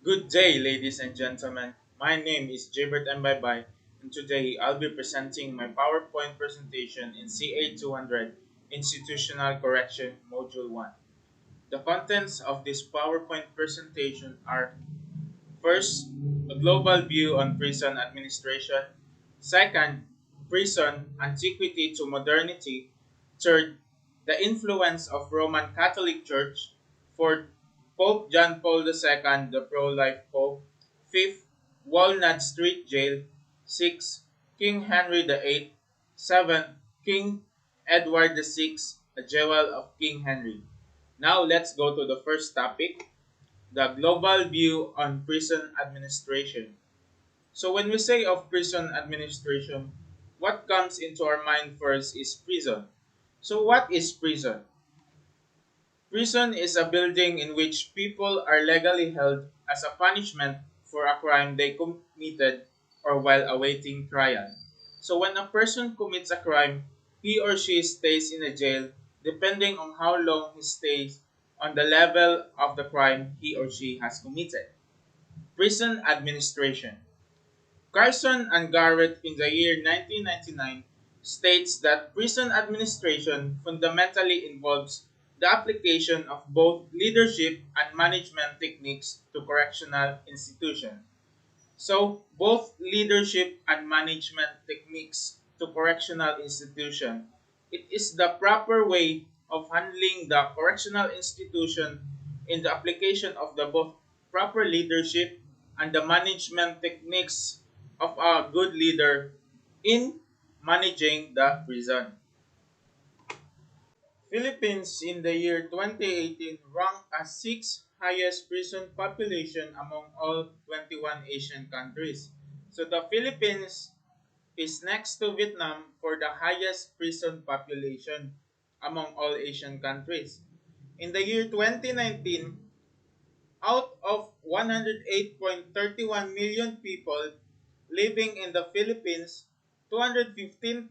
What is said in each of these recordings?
Good day, ladies and gentlemen. My name is BERT Baybay, and today I'll be presenting my PowerPoint presentation in CA 200 Institutional Correction Module 1. The contents of this PowerPoint presentation are: first, a global view on prison administration; second, prison antiquity to modernity; third, the influence of Roman Catholic Church; fourth, Pope John Paul II, the pro-life Pope; fifth, Walnut Street Jail; sixth, King Henry VIII; seventh, King Edward VI, a jewel of King Henry. Now let's go to the first topic, the global view on prison administration. So when we say of prison administration, what comes into our mind first is prison. So what is prison? Prison is a building in which people are legally held as a punishment for a crime they committed or while awaiting trial. So when a person commits a crime, he or she stays in a jail depending on how long he stays on the level of the crime he or she has committed. Prison administration. Carson and Garrett in the year 1999 states that prison administration fundamentally involves the application of both leadership and management techniques to correctional institutions. So, both leadership and management techniques to correctional institution. It is the proper way of handling the correctional institution in the application of the both proper leadership and the management techniques of a good leader in managing the prison. Philippines in the year 2018 ranked as sixth highest prison population among all 21 Asian countries. So the Philippines is next to Vietnam for the highest prison population among all Asian countries. In the year 2019, out of 108.31 million people living in the Philippines, 215,000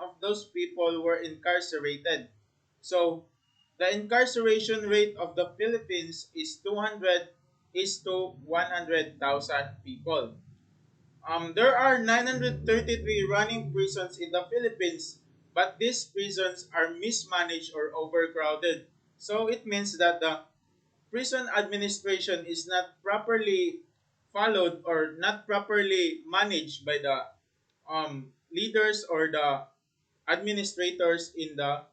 of those people were incarcerated. So, the incarceration rate of the Philippines is 200 is to 100,000 people. There are 933 running prisons in the Philippines, but these prisons are mismanaged or overcrowded. So it means that the prison administration is not properly followed or not properly managed by the leaders or the administrators in the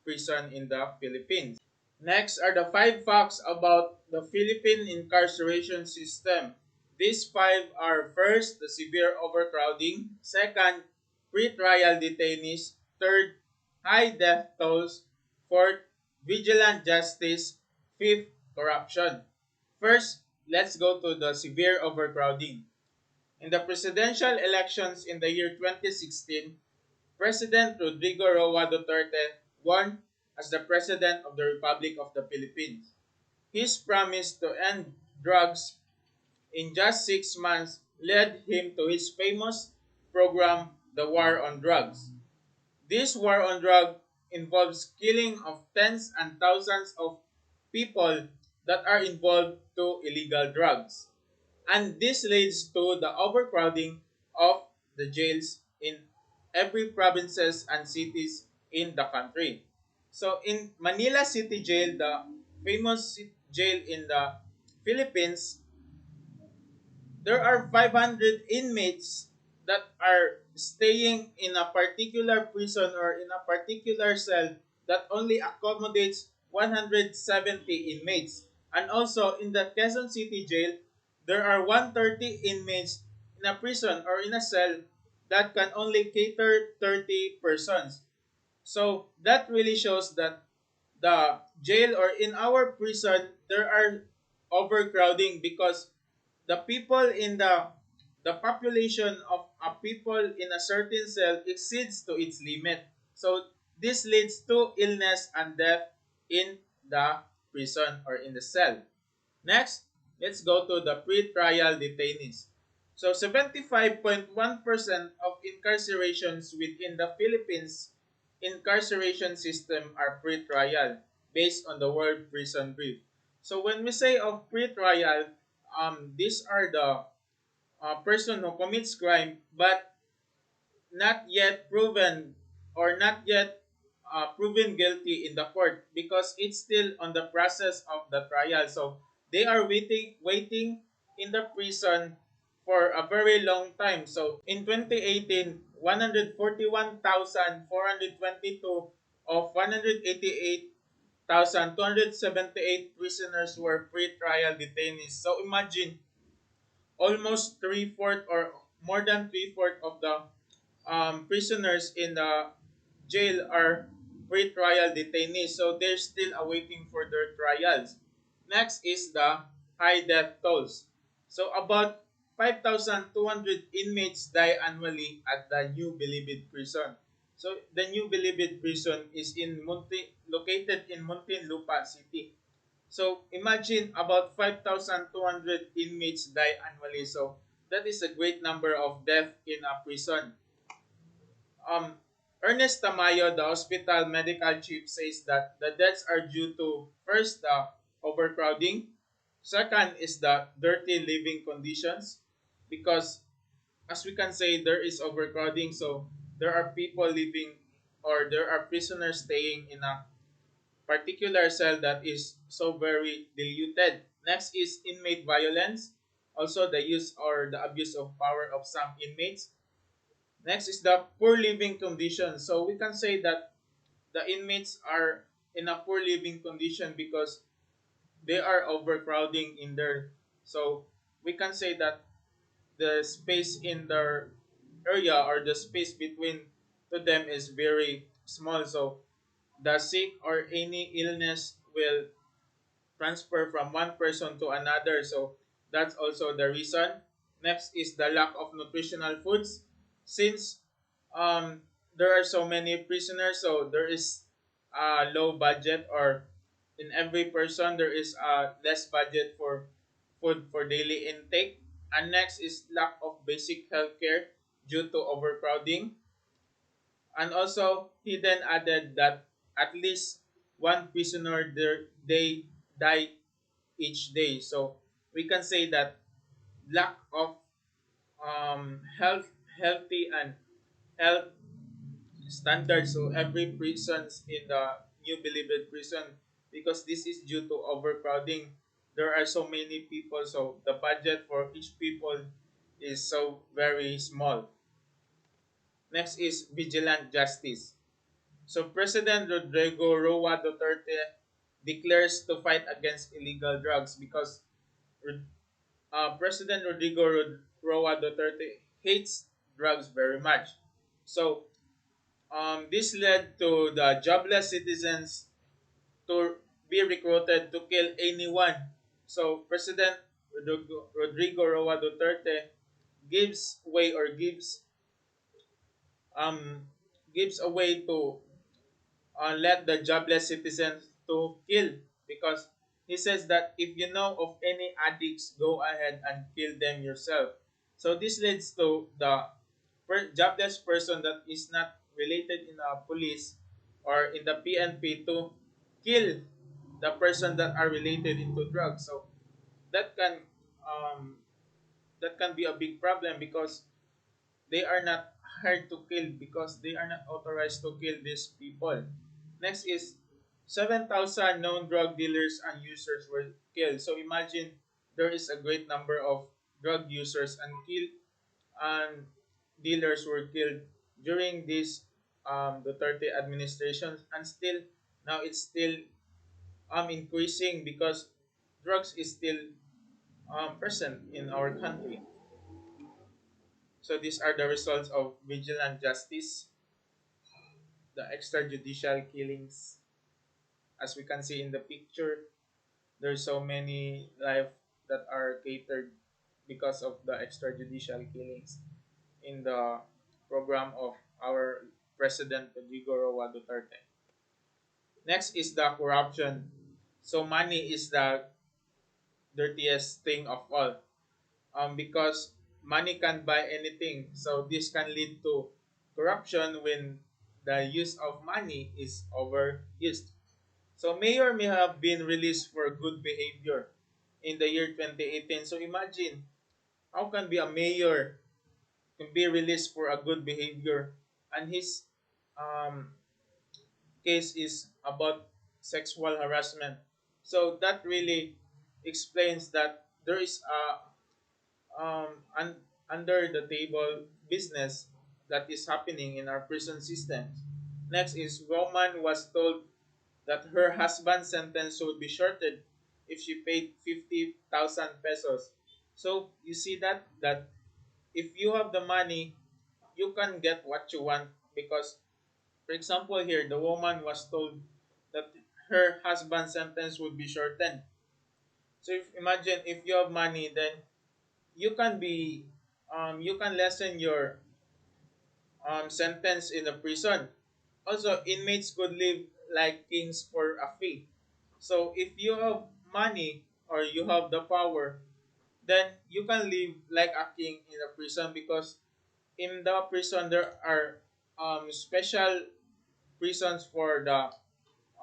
prison in the Philippines. Next are the five facts about the Philippine incarceration system. These five are: first, the severe overcrowding; second, pre-trial detainees; third, high death tolls; fourth, vigilant justice; fifth, corruption. First, let's go to the severe overcrowding. In the presidential elections in the year 2016, President Rodrigo Roa Duterte won as the President of the Republic of the Philippines. His promise to end drugs in just 6 months led him to his famous program, the War on Drugs. This war on drugs involves killing of tens and thousands of people that are involved to illegal drugs. And this leads to the overcrowding of the jails in every provinces and cities in the country. So in Manila City Jail, the famous jail in the Philippines, there are 500 inmates that are staying in a particular prison or in a particular cell that only accommodates 170 inmates. And also in the Quezon City Jail, there are 130 inmates in a prison or in a cell that can only cater 30 persons. So that really shows that the jail or in our prison there are overcrowding because the people in the population of a people in a certain cell exceeds to its limit. So this leads to illness and death in the prison or in the cell. Next, let's go to the pre-trial detainees. So 75.1% of incarcerations within the Philippines incarceration system are pre-trial based on the World Prison Brief. So when we say of pre-trial, these are the person who commits crime but not yet proven or not yet proven guilty in the court because it's still on the process of the trial. So they are waiting in the prison for a very long time. So in 2018, 141,422 of 188,278 prisoners were pre-trial detainees. So imagine almost three-fourth or more than three-fourth of the prisoners in the jail are pre-trial detainees, so they're still awaiting for their trials. Next is the high death tolls. So about 5,200 inmates die annually at the New Bilibid prison. So the New Bilibid prison is located in Muntinlupa City. So imagine about 5,200 inmates die annually. So that is a great number of death in a prison. Um, Ernest Tamayo, the hospital medical chief, says that the deaths are due to first the overcrowding, second is the dirty living conditions, because as we can say there is overcrowding, so there are people living or there are prisoners staying in a particular cell that is so very diluted. Next is inmate violence, also the use or the abuse of power of some inmates. Next is the poor living conditions. So we can say that the inmates are in a poor living condition because they are overcrowding in there. So we can say that the space in their area or the space between to them is very small. So the sick or any illness will transfer from one person to another. So that's also the reason. Next is the lack of nutritional foods. Since there are so many prisoners, so there is a low budget, or in every person there is a less budget for food for daily intake. And next is lack of basic health care due to overcrowding. And also, he then added that at least one prisoner there, they die each day. So we can say that lack of healthy and health standards. So every prisons in the New Bilibid prison, because this is due to overcrowding. There are so many people, so the budget for each people is so very small. Next is vigilant justice. So President Rodrigo Roa Duterte declares to fight against illegal drugs because President Roa Duterte hates drugs very much. So this led to the jobless citizens to be recruited to kill anyone. So President Rodrigo Roa Duterte gives way or um gives a way to let the jobless citizens to kill, because he says that if you know of any addicts, go ahead and kill them yourself. So this leads to the jobless person that is not related in the police or in the PNP to kill the person that are related into drugs. So that can um, that can be a big problem because they are not hired to kill, because they are not authorized to kill these people. Next is 7,000 known drug dealers and users were killed. So imagine there is a great number of drug users and dealers were killed during this Duterte administration, and still now it's still increasing because drugs is still present in our country. So these are the results of vigilant justice, the extrajudicial killings. As we can see in the picture, there's so many life that are catered because of the extrajudicial killings in the program of our President Rodrigo Roa Duterte. Next is the corruption. So money is the dirtiest thing of all. Because money can buy anything. So this can lead to corruption when the use of money is overused. So mayor may have been released for good behavior. in the year 2018. So imagine how can be a mayor can be released for a good behavior, and his um, case is about sexual harassment. So that really explains that there is a under the table business that is happening in our prison systems. Next is woman was told that her husband's sentence would be shortened if she paid 50,000 pesos. So you see that if you have the money, you can get what you want because, for example, here the woman was told that her husband's sentence would be shortened. So if imagine if you have money, then you can be you can lessen your sentence in the prison. Also, inmates could live like kings for a fee. So if you have money or you have the power, then you can live like a king in the prison because in the prison there are special prisons for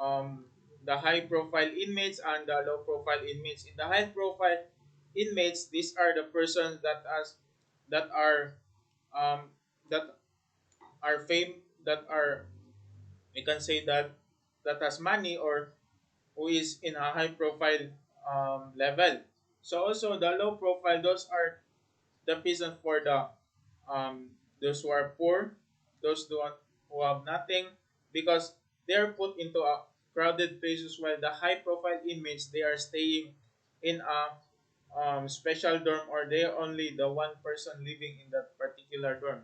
um, the high profile inmates and the low profile inmates. In the high profile inmates, these are the persons that are um, that are fame that are we can say that has money or who is in a high profile level. So also the low profile, those are the prison for the those who are poor, those who have nothing, because they are put into a crowded places while the high profile inmates they are staying in a special dorm or they are only the one person living in that particular dorm,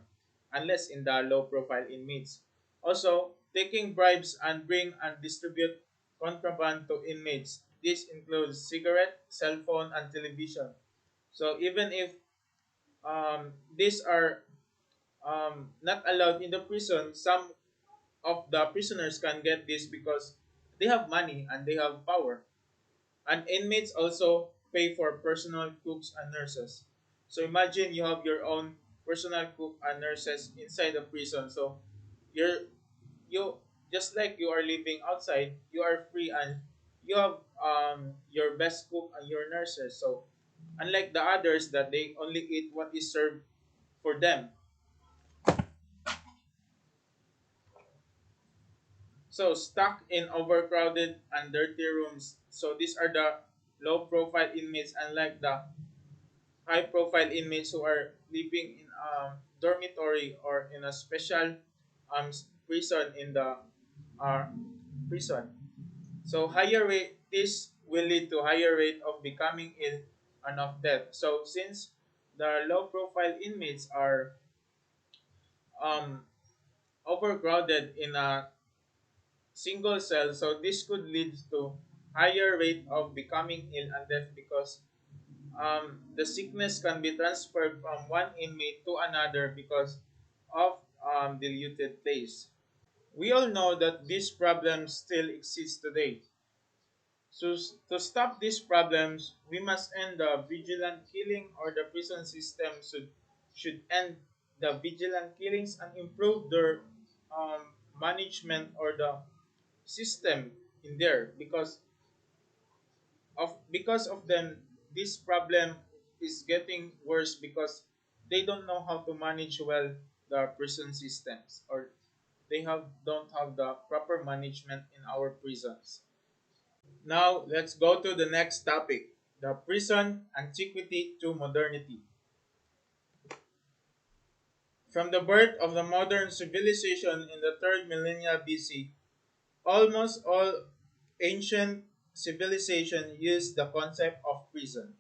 unless in the low profile inmates. Also, taking bribes and bring and distribute contraband to inmates. This includes cigarette, cell phone, and television. So even if these are not allowed in the prison, some of the prisoners can get this because they have money and they have power. And inmates also pay for personal cooks and nurses. So imagine you have your own personal cook and nurses inside the prison. So you're you just like you are living outside, you are free and you have your best cook and your nurses. So unlike the others that they only eat what is served for them. So stuck in overcrowded and dirty rooms. So these are the low profile inmates, unlike the high profile inmates who are living in a dormitory or in a special prison in the uh, prison. So higher rate this will lead to higher rate of becoming ill and of death. So since the low profile inmates are um, overcrowded in a single cell, so this could lead to higher rate of becoming ill and death because the sickness can be transferred from one inmate to another because of diluted place. We all know that these problems still exist today. So to stop these problems, we must end the vigilant killing, or the prison system should end the vigilant killings and improve their management or the system in there because of them this problem is getting worse because they don't know how to manage well the prison systems, or they don't have the proper management in our prisons. Now let's go to the next topic, the prison antiquity to modernity. From the birth of the modern civilization in the 3rd millennia BC, almost all ancient civilization used the concept of prison.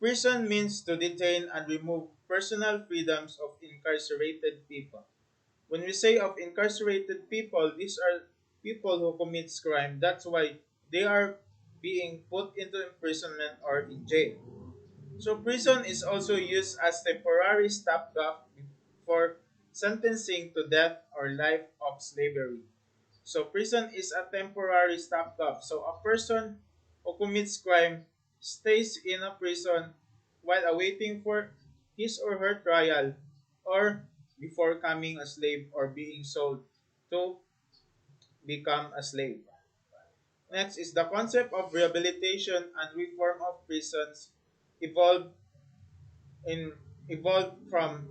Prison means to detain and remove personal freedoms of incarcerated people. When we say of incarcerated people, these are people who commits crime. That's why they are being put into imprisonment or in jail. So prison is also used as temporary stopgap for sentencing to death or life of slavery. So prison is a temporary stopgap. So a person who commits crime stays in a prison while awaiting for his or her trial or before becoming a slave or being sold to become a slave. Next is the concept of rehabilitation and reform of prisons evolved in evolved from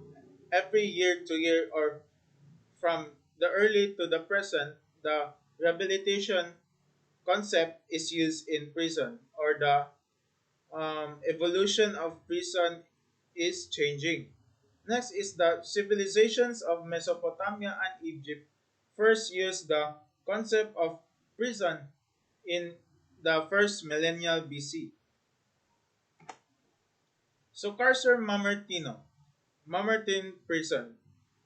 every year to year or from the early to the present. The rehabilitation concept is used in prison, or the evolution of prison is changing. Next is the civilizations of Mesopotamia and Egypt first used the concept of prison in the first millennial BC. So Carcer Mamertine prison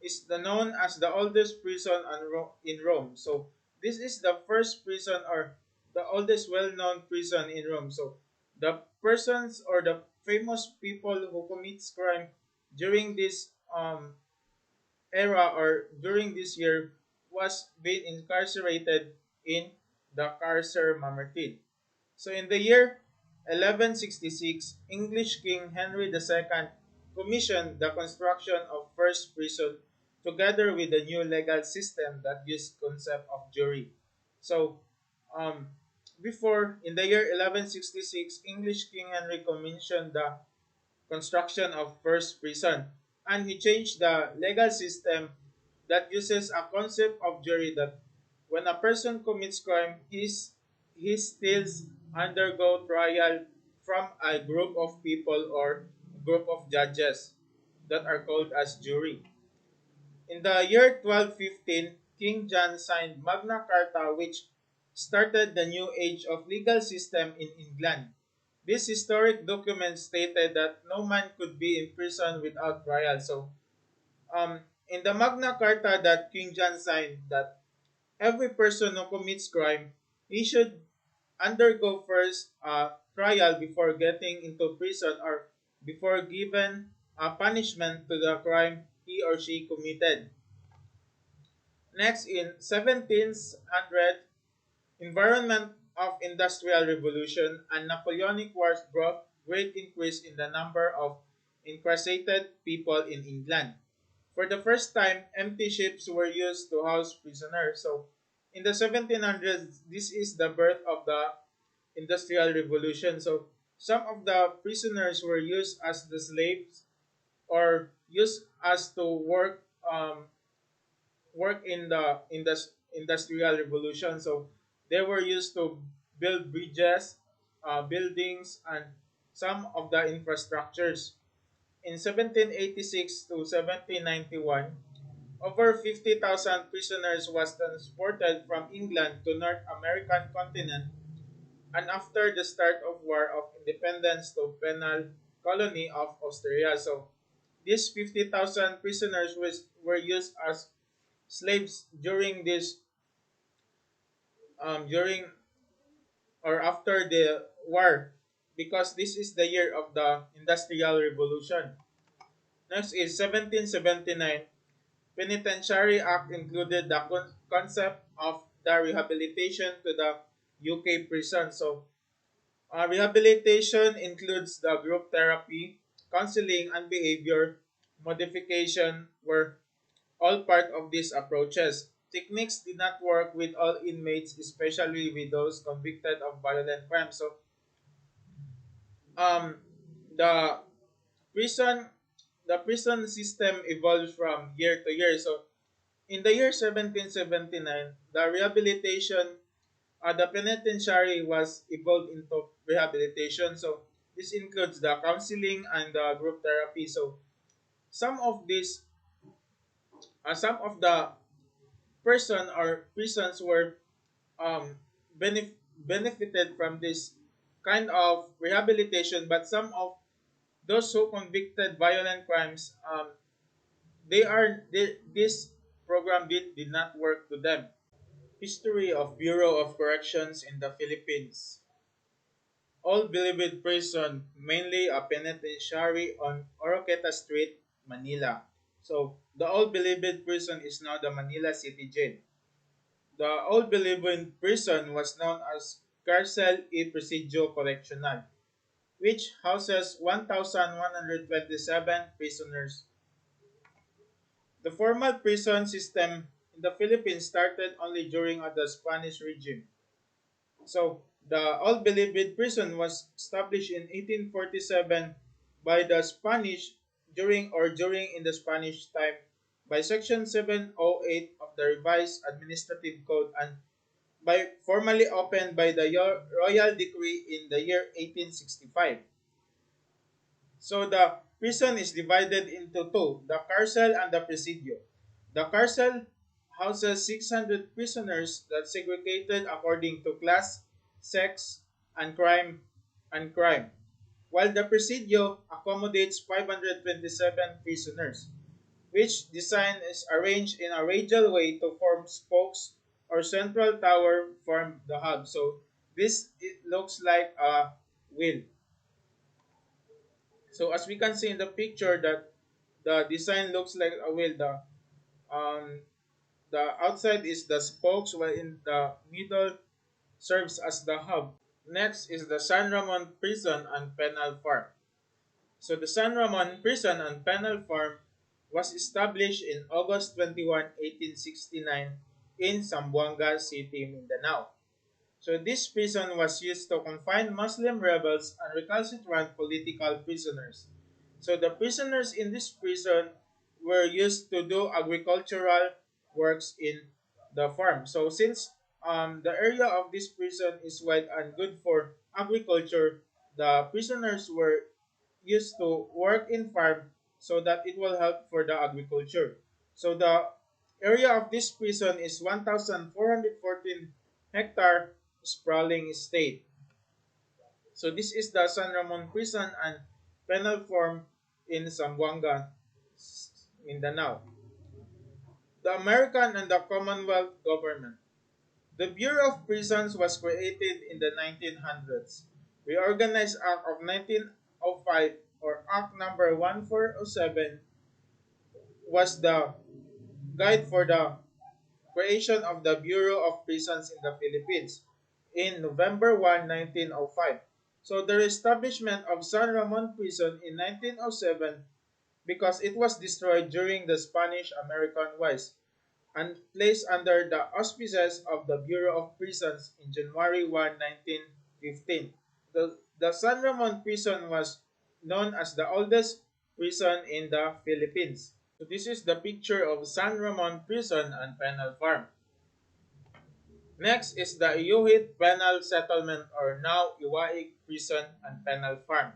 is known as the oldest prison in Rome. So this is the first prison or the oldest well-known prison in Rome. So the persons or the famous people who commits crime during this era or during this year was being incarcerated in the Carcer Mamertine. So in the year 1166, English King Henry II commissioned the construction of first prison together with a new legal system that used concept of jury. So um, before in the year 1166, English King Henry commissioned the construction of first prison, and he changed the legal system that uses a concept of jury that when a person commits crime, he still undergo trial from a group of people or group of judges that are called as jury. In the year 1215, King John signed Magna Carta, which started the new age of legal system in England. This historic document stated that no man could be imprisoned without trial. So, in the Magna Carta that King John signed, that every person who commits crime, he should undergo first a trial before getting into prison or before given a punishment to the crime he or she committed. Next, in 1700, environment of industrial revolution and Napoleonic Wars brought great increase in the number of incarcerated people in England. For the first time, empty ships were used to house prisoners. So, in the 1700s, this is the birth of the industrial revolution. So, some of the prisoners were used as the slaves or used as to work in the industrial revolution. So they were used to build bridges, buildings, and some of the infrastructures. In 1786 to 1791, over 50,000 prisoners was transported from England to North American continent, and after the start of War of Independence to penal colony of Austria. So these 50,000 prisoners were used as slaves during or after the war, because this is the year of the industrial revolution. Next is 1779. Penitentiary Act included the concept of the rehabilitation to the UK prison. So rehabilitation includes the group therapy, counseling, and behavior modification were all part of these approaches. Techniques did not work with all inmates, especially with those convicted of violent crimes. So, um, the prison, the prison system evolved from year to year. So, in the year 1779, the rehabilitation, the penitentiary was evolved into rehabilitation. So, this includes the counseling and the group therapy. So, some of these, some of the person or prisons were um, benefited from this kind of rehabilitation, but some of those who convicted violent crimes, this program did not work to them. History of Bureau of Corrections in the Philippines. All Bilibid Prison, mainly a penitentiary on Oroqueta Street, Manila. So the Old Bilibid Prison is now the Manila City Jail. The Old Bilibid Prison was known as Carcel y Presidio Correccional, which houses 1,127 prisoners. The formal prison system in the Philippines started only during the Spanish regime. So the Old Bilibid prison was established in 1847 by the Spanish during in the Spanish time by Section 708 of the Revised Administrative Code and by formally opened by the Royal Decree in the year 1865. So the prison is divided into two, the carcel and the presidio. The carcel houses 600 prisoners that segregated according to class, sex, and crime, while the presidio accommodates 527 prisoners, which design is arranged in a radial way to form spokes or central tower form the hub. So this it looks like a wheel. So as we can see in the picture that the design looks like a wheel. Um, the outside is the spokes while in the middle serves as the hub. Next is the San Ramon Prison and Penal Farm. So the San Ramon Prison and Penal Farm was established in August 21, 1869 in Zamboanga City, Mindanao. So this prison was used to confine Muslim rebels and recalcitrant political prisoners. So the prisoners in this prison were used to do agricultural works in the farm. So since the area of this prison is wide and good for agriculture, the prisoners were used to work in farm so that it will help for the agriculture. So the area of this prison is 1,414 hectare sprawling estate. So this is the San Ramon Prison and Penal Farm in Zamboanga, Mindanao. The American and the Commonwealth government. The Bureau of Prisons was created in the 1900s. Reorganized Act of 1905 or Act number 1407 was the guide for the creation of the Bureau of Prisons in the Philippines in November 1, 1905. So the establishment of San Ramon Prison in 1907 because it was destroyed during the Spanish-American Wars and placed under the auspices of the Bureau of Prisons in January 1, 1915. The San Ramon Prison was known as the oldest prison in the Philippines. So this is the picture of San Ramon Prison and Penal Farm. Next is the Iuhit Penal Settlement or now Iwaig Prison and Penal Farm.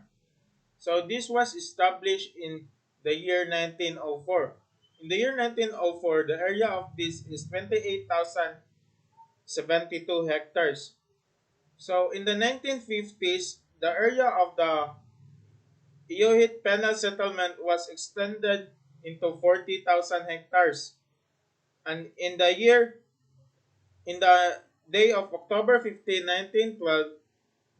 So this was established in the year 1904. In the year 1904, the area of this is 28,072 hectares. So in the 1950s, the area of the Iuhit Penal Settlement was extended into 40,000 hectares. And in the day of October 15, 1912,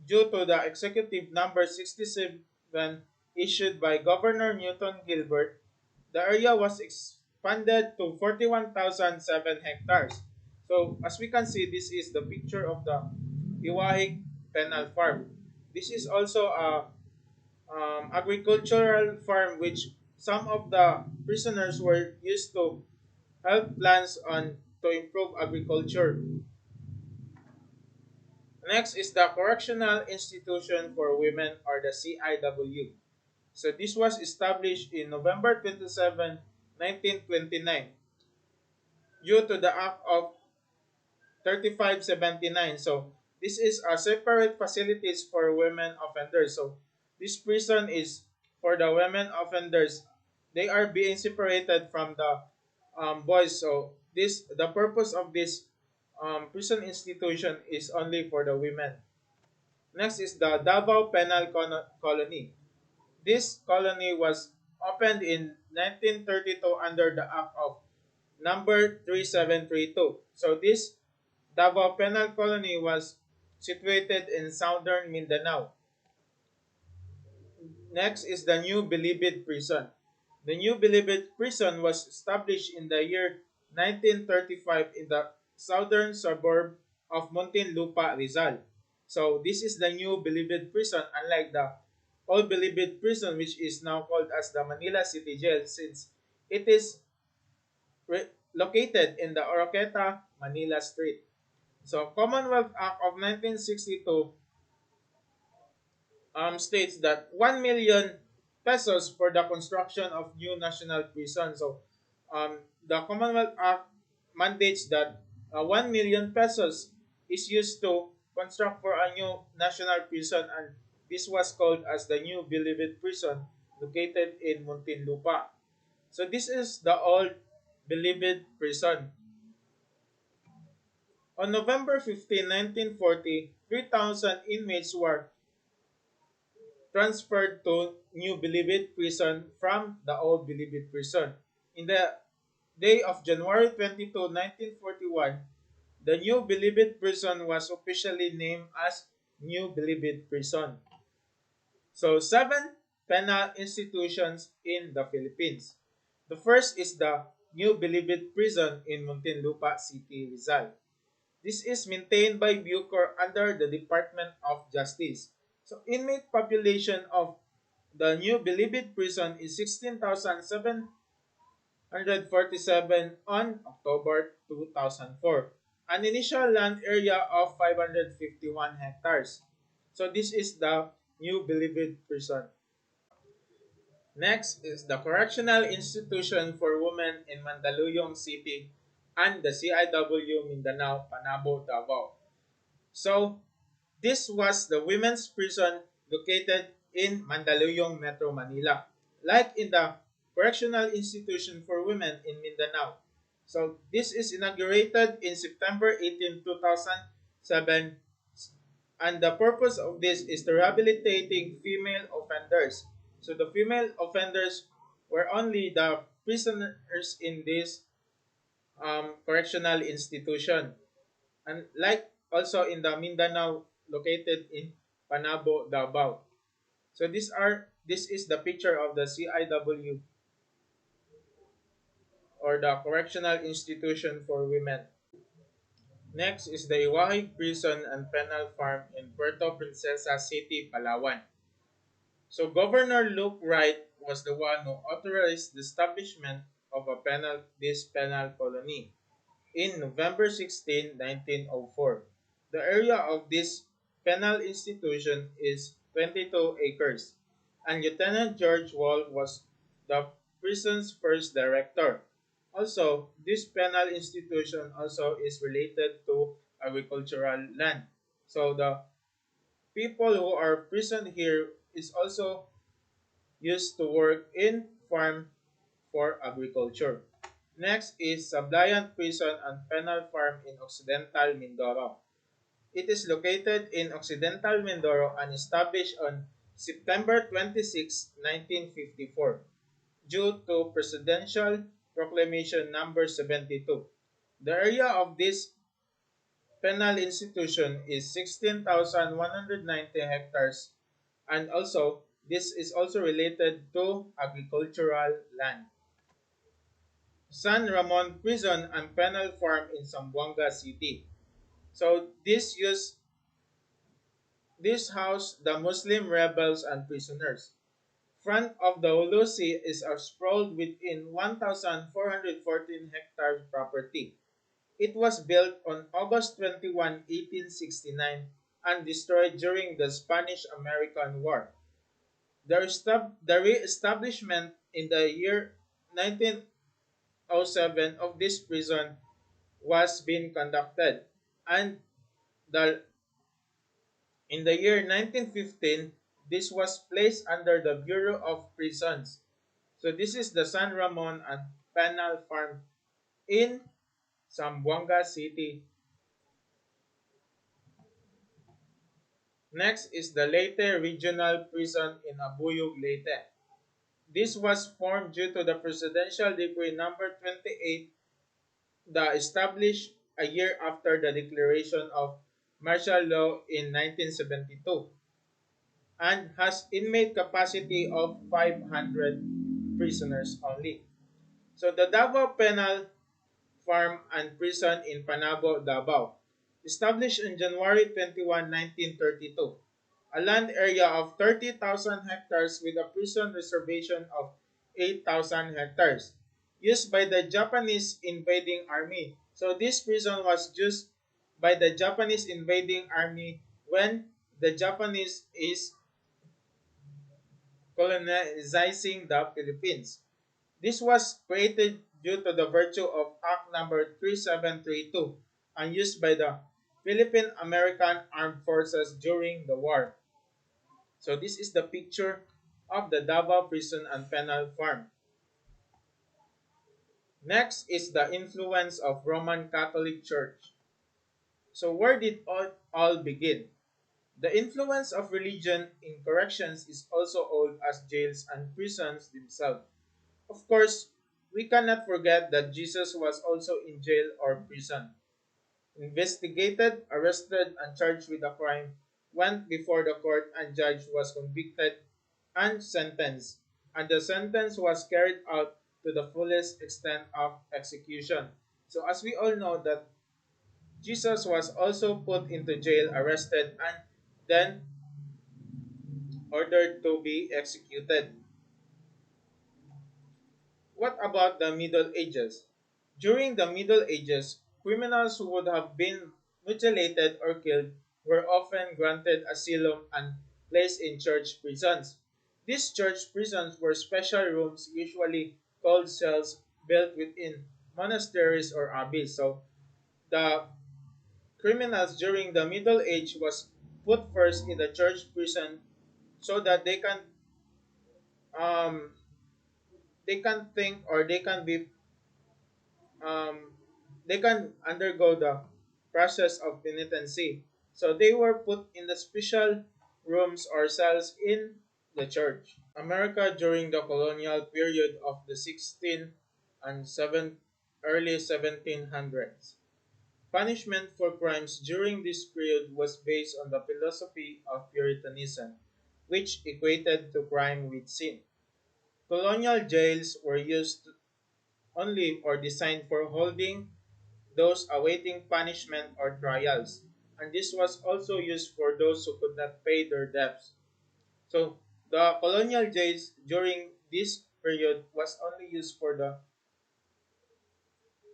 due to the Executive Number 67 issued by Governor Newton Gilbert, the area was expanded to 41,007 hectares. So, as we can see, this is the picture of the Iwahig Penal Farm. This is also a agricultural farm which some of the prisoners were used to help plans on to improve agriculture. Next is the Correctional Institution for Women or the CIW. So this was established in November 27, 1929 due to the Act of 3579. So this is a separate facilities for women offenders. So this prison is for the women offenders. They are being separated from the boys. So this the purpose of this prison institution is only for the women. Next is the Davao Penal Colony. This colony was opened in 1932 under the Act of number 3732. So this Davao Penal Colony was situated in southern Mindanao. Next is the New Bilibid Prison. The New Bilibid Prison was established in the year 1935 in the southern suburb of Muntinlupa, Rizal. So this is the New Bilibid Prison unlike the Old Bilibid Prison which is now called as the Manila City Jail since it is located in the Oroqueta, Manila Street. So Commonwealth Act of 1962 states that 1 million pesos for the construction of new national prison. So the Commonwealth Act mandates that 1 million pesos is used to construct for a new national prison, and this was called as the New Bilibid Prison located in Muntinlupa. So this is the old Bilibid Prison. On November 15, 1940, 3,000 inmates were transferred to New Bilibid Prison from the old Bilibid Prison. In the day of January 22, 1941, the New Bilibid Prison was officially named as New Bilibid Prison. So, seven penal institutions in the Philippines. The first is the New Bilibid Prison in Muntinlupa City, Rizal. This is maintained by Bucor under the Department of Justice. So, inmate population of the New Bilibid Prison is 16,747 on October 2004. An initial land area of 551 hectares. So, this is the New Bilibid Prison. Next is the Correctional Institution for Women in Mandaluyong City and the CIW Mindanao, Panabo, Davao. So, this was the women's prison located in Mandaluyong, Metro Manila, like in the Correctional Institution for Women in Mindanao. So, this is inaugurated in September 18, 2007, and the purpose of this is to rehabilitating female offenders. So, the female offenders were only the prisoners in this correctional institution. And like also in the Mindanao located in Panabo, Davao. So this is the picture of the CIW or the Correctional Institution for Women. Next is the Iwahig Prison and Penal Farm in Puerto Princesa City, Palawan. So Governor Luke Wright was the one who authorized the establishment of this penal colony in November 16, 1904. The area of this penal institution is 22 acres, and Lieutenant George Wall was the prison's first director. Also, this penal institution also is related to agricultural land. So the people who are prisoned here is also used to work in farm for agriculture. Next is Sablayan Prison and Penal Farm in Occidental Mindoro. It is located in Occidental Mindoro and established on September 26, 1954 due to Presidential Proclamation Number 72. The area of this penal institution is 16,190 hectares, and also this is also related to agricultural land. San Ramon Prison and Penal Farm in Zamboanga City. So this housed the Muslim rebels and prisoners. Front of the Hulusi is sprawled within 1,414 hectares property. It was built on August 21, 1869 and destroyed during the Spanish-American War. The re-establishment in the year 1907 of this prison was being conducted, and the in the year 1915 this was placed under the Bureau of Prisons. So this is the San Ramon and Penal Farm in Zamboanga City. Next is the Leyte Regional Prison in Abuyog, Leyte. This was formed due to the Presidential Decree number 28 that established a year after the declaration of martial law in 1972, and has inmate capacity of 500 prisoners only. So the Davao Penal Farm and Prison in Panabo, Davao, established on January 21, 1932, a land area of 30,000 hectares with a prison reservation of 8,000 hectares, used by the Japanese invading army. So this prison was by the Japanese invading army when the Japanese is colonizing the Philippines. This was created due to the virtue of Act number 3732 and used by the Philippine American Armed Forces during the war. So this is the picture of the Davao Prison and Penal Farm. Next is the influence of Roman Catholic Church. So where did all begin? The influence of religion in corrections is also old as jails and prisons themselves. Of course, we cannot forget that Jesus was also in jail or prison. Investigated, arrested, and charged with a crime, went before the court and judge was convicted and sentenced, and the sentence was carried out to the fullest extent of execution. So as we all know that Jesus was also put into jail, arrested, and then ordered to be executed. What about the Middle Ages? During the Middle Ages, criminals who would have been mutilated or killed were often granted asylum and placed in church prisons. These church prisons were special rooms, usually called cells, built within monasteries or abbeys. So the criminals during the Middle Age was put first in the church prison so that um, they can think or um, they can undergo the process of penitency. So they were put in the special rooms or cells in the church. America during the colonial period of the 16th and early 1700s. Punishment for crimes during this period was based on the philosophy of Puritanism, which equated to crime with sin. Colonial jails were used only or designed for holding those awaiting punishment or trials, and this was also used for those who could not pay their debts. So, the colonial jails during this period was only used for the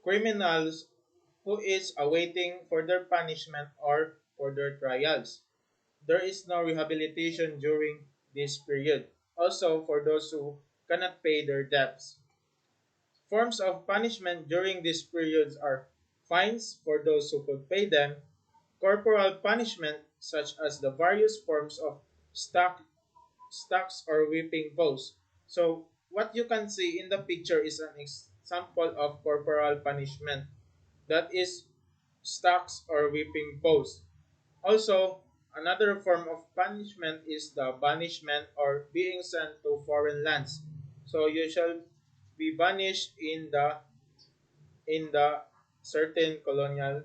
criminals who is awaiting for their punishment or for their trials. There is no rehabilitation during this period. Also, for those who cannot pay their debts. Forms of punishment during these periods are fines for those who could pay them, corporal punishment such as the various forms of stocks or whipping posts. So what you can see in the picture is an example of corporal punishment. That is stocks or whipping posts. Also, another form of punishment is the banishment or being sent to foreign lands. So you shall be banished in the certain colonial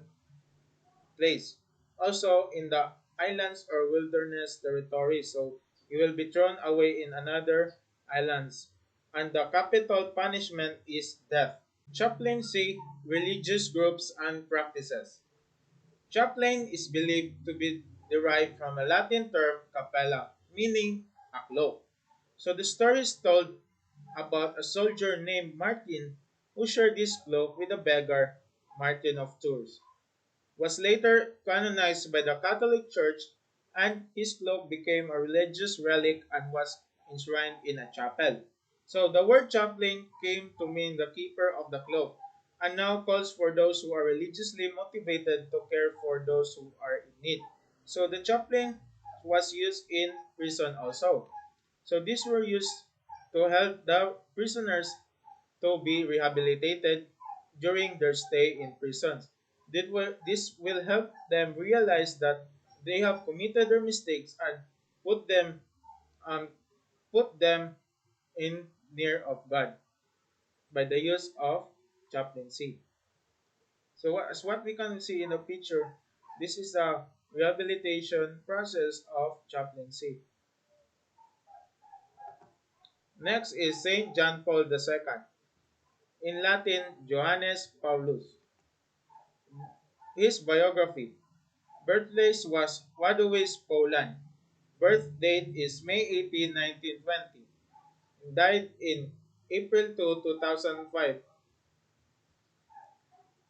place. Also in the islands or wilderness territory. So you will be thrown away in another islands. And the capital punishment is death. Chaplaincy, religious groups and practices. Chaplain is believed to be derived from a Latin term capella, meaning a cloak. So the story is told about a soldier named Martin who shared this cloak with a beggar, Martin of Tours, was later canonized by the Catholic Church, and his cloak became a religious relic and was enshrined in a chapel. So the word chaplain came to mean the keeper of the cloak, and now calls for those who are religiously motivated to care for those who are in need. So the chaplain was used in prison also. So these were used to help the prisoners to be rehabilitated during their stay in prisons. This will help them realize that they have committed their mistakes and put them um, put them in near of God by the use of chaplaincy. So as what we can see in the picture, this is a rehabilitation process of chaplaincy. Next is Saint John Paul II. In Latin, Johannes Paulus. His biography. Birthplace was Wadowice, Poland. Birth date is May 18, 1920. Died in April 2, 2005.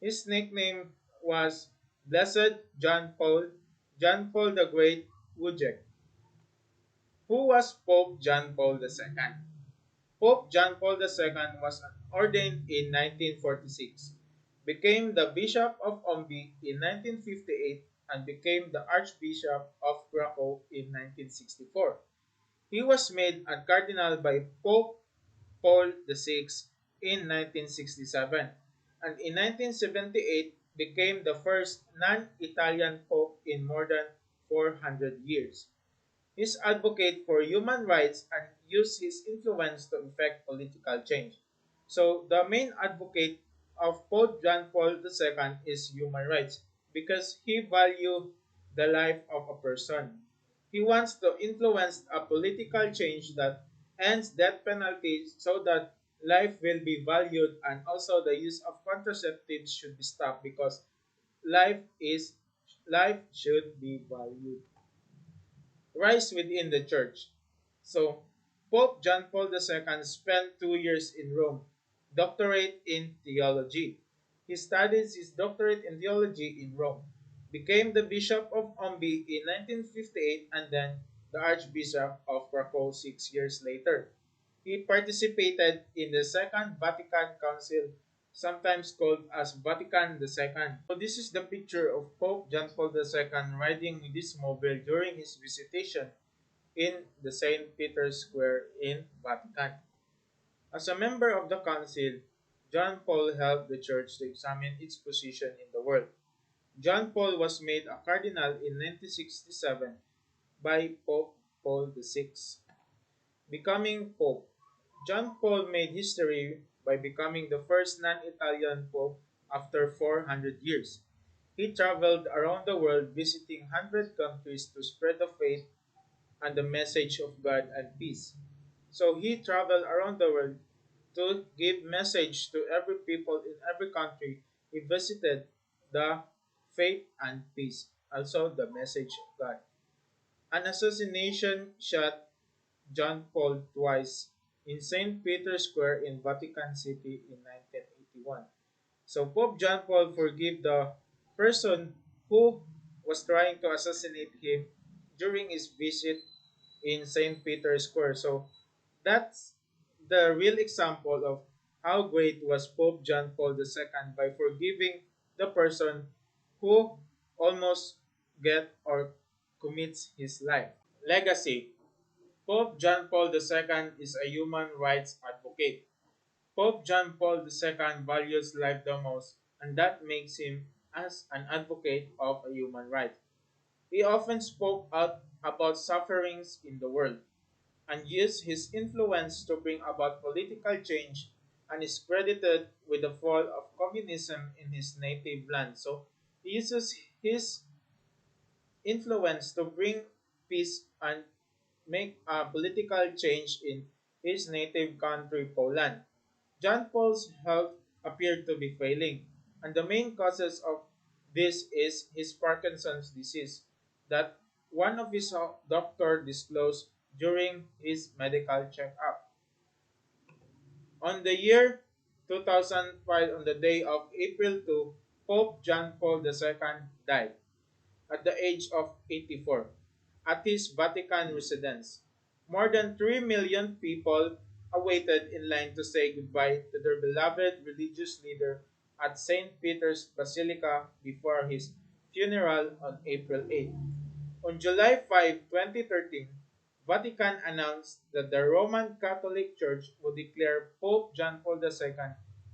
His nickname was Blessed John Paul the Great Wujek. Who was Pope John Paul II? Pope John Paul II was ordained in 1946, became the Bishop of Ombi in 1958, and became the Archbishop of Krakow in 1964. He was made a cardinal by Pope Paul VI in 1967, and in 1978 became the first non-Italian pope in more than 400 years. He advocated for human rights and used his influence to effect political change. So the main advocate of Pope John Paul II is human rights because he values the life of a person. He wants to influence a political change that ends death penalty so that life will be valued, and also the use of contraceptives should be stopped because life is life should be valued. Rise within the church. So, Pope John Paul II spent 2 years in Rome, doctorate in theology. He studied his doctorate in theology in Rome, became the Bishop of Ombi in 1958, and then the Archbishop of Krakow 6 years later. He participated in the Second Vatican Council, sometimes called as Vatican II. So this is the picture of Pope John Paul II riding this mobile during his visitation in the St. Peter's Square in Vatican. As a member of the council, John Paul helped the church to examine its position in the world. John Paul was made a cardinal in 1967 by Pope Paul VI. Becoming Pope. John Paul made history by becoming the first non-Italian Pope after 400 years. He traveled around the world visiting 100 countries to spread the faith and the message of God and peace. So he traveled around the world to give message to every people in every country he visited, the faith and peace, also the message of God. An assassination shot John Paul twice in St. Peter's Square in Vatican City in 1981. So Pope John Paul forgave the person who was trying to assassinate him during his visit in St. Peter's Square. So that's the real example of how great was Pope John Paul II by forgiving the person who almost get or commits his life. Legacy. Pope John Paul II is a human rights advocate. Pope John Paul II values life the most, and that makes him as an advocate of a human right. He often spoke out about sufferings in the world and used his influence to bring about political change, and is credited with the fall of communism in his native land. So he uses his influence to bring peace and make a political change in his native country, Poland. John Paul's health appeared to be failing, and the main causes of this is his Parkinson's disease that one of his doctor disclosed during his medical checkup. On the year 2005, on the day of April 2, Pope John Paul II died at the age of 84 at his Vatican residence. More than 3 million people awaited in line to say goodbye to their beloved religious leader at St. Peter's Basilica before his funeral on April 8. On July 5, 2013, Vatican announced that the Roman Catholic Church would declare Pope John Paul II